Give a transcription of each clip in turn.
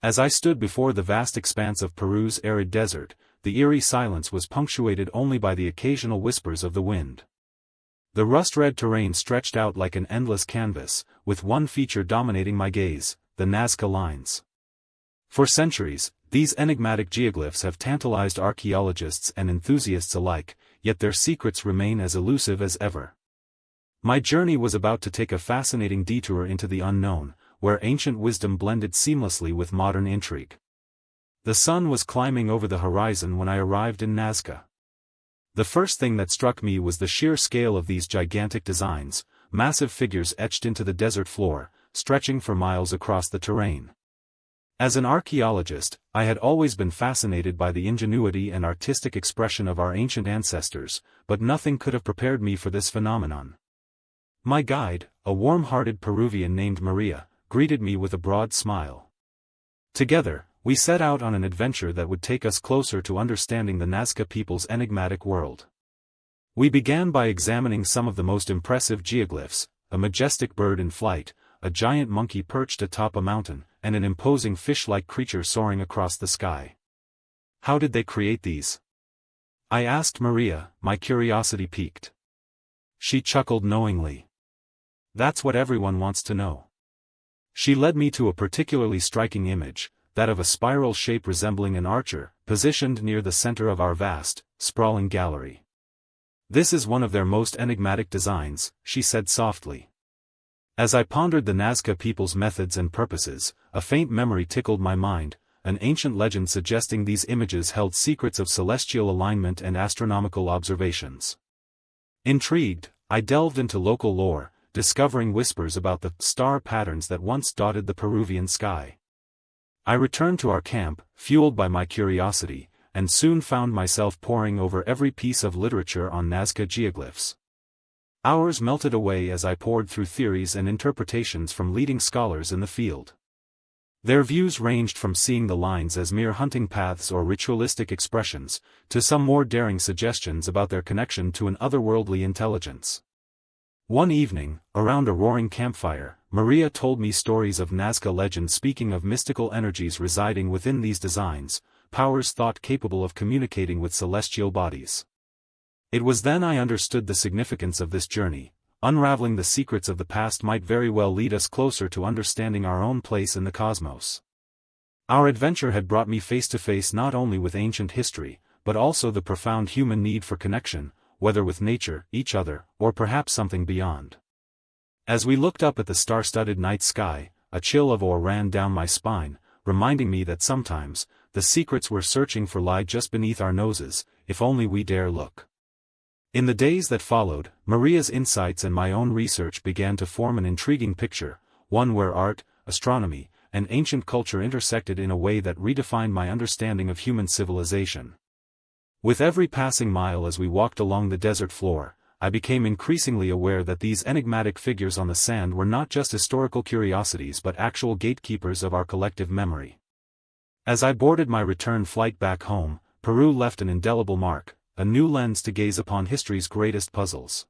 As I stood before the vast expanse of Peru's arid desert, the eerie silence was punctuated only by the occasional whispers of the wind. The rust-red terrain stretched out like an endless canvas, with one feature dominating my gaze: the Nazca lines. For centuries, these enigmatic geoglyphs have tantalized archaeologists and enthusiasts alike, yet their secrets remain as elusive as ever. My journey was about to take a fascinating detour into the unknown, where ancient wisdom blended seamlessly with modern intrigue. The sun was climbing over the horizon when I arrived in Nazca. The first thing that struck me was the sheer scale of these gigantic designs, massive figures etched into the desert floor, stretching for miles across the terrain. As an archaeologist, I had always been fascinated by the ingenuity and artistic expression of our ancient ancestors, but nothing could have prepared me for this phenomenon. My guide, a warm-hearted Peruvian named Maria, greeted me with a broad smile. Together, we set out on an adventure that would take us closer to understanding the Nazca people's enigmatic world. We began by examining some of the most impressive geoglyphs: a majestic bird in flight, a giant monkey perched atop a mountain, and an imposing fish-like creature soaring across the sky. How did they create these? I asked Maria, my curiosity piqued. She chuckled knowingly. That's what everyone wants to know. She led me to a particularly striking image, that of a spiral shape resembling an archer, positioned near the center of our vast, sprawling gallery. This is one of their most enigmatic designs, she said softly. As I pondered the Nazca people's methods and purposes, a faint memory tickled my mind, an ancient legend suggesting these images held secrets of celestial alignment and astronomical observations. Intrigued, I delved into local lore, discovering whispers about the star patterns that once dotted the Peruvian sky. I returned to our camp, fueled by my curiosity, and soon found myself poring over every piece of literature on Nazca geoglyphs. Hours melted away as I pored through theories and interpretations from leading scholars in the field. Their views ranged from seeing the lines as mere hunting paths or ritualistic expressions, to some more daring suggestions about their connection to an otherworldly intelligence. One evening, around a roaring campfire, Maria told me stories of Nazca legends speaking of mystical energies residing within these designs, powers thought capable of communicating with celestial bodies. It was then I understood the significance of this journey. Unraveling the secrets of the past might very well lead us closer to understanding our own place in the cosmos. Our adventure had brought me face to face not only with ancient history, but also the profound human need for connection, whether with nature, each other, or perhaps something beyond. As we looked up at the star-studded night sky, a chill of awe ran down my spine, reminding me that sometimes, the secrets we're searching for lie just beneath our noses, if only we dare look. In the days that followed, Maria's insights and my own research began to form an intriguing picture, one where art, astronomy, and ancient culture intersected in a way that redefined my understanding of human civilization. With every passing mile as we walked along the desert floor, I became increasingly aware that these enigmatic figures on the sand were not just historical curiosities but actual gatekeepers of our collective memory. As I boarded my return flight back home, Peru left an indelible mark, a new lens to gaze upon history's greatest puzzles.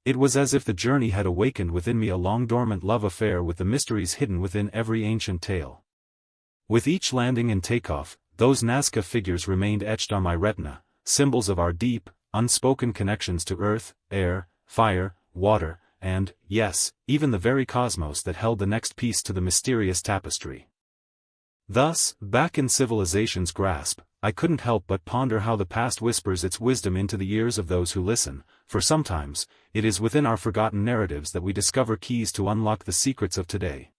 It was as if the journey had awakened within me a long-dormant love affair with the mysteries hidden within every ancient tale. With each landing and takeoff, those Nazca figures remained etched on my retina, symbols of our deep, unspoken connections to earth, air, fire, water, and, yes, even the very cosmos that held the next piece to the mysterious tapestry. Thus, back in civilization's grasp, I couldn't help but ponder how the past whispers its wisdom into the ears of those who listen, for sometimes, it is within our forgotten narratives that we discover keys to unlock the secrets of today.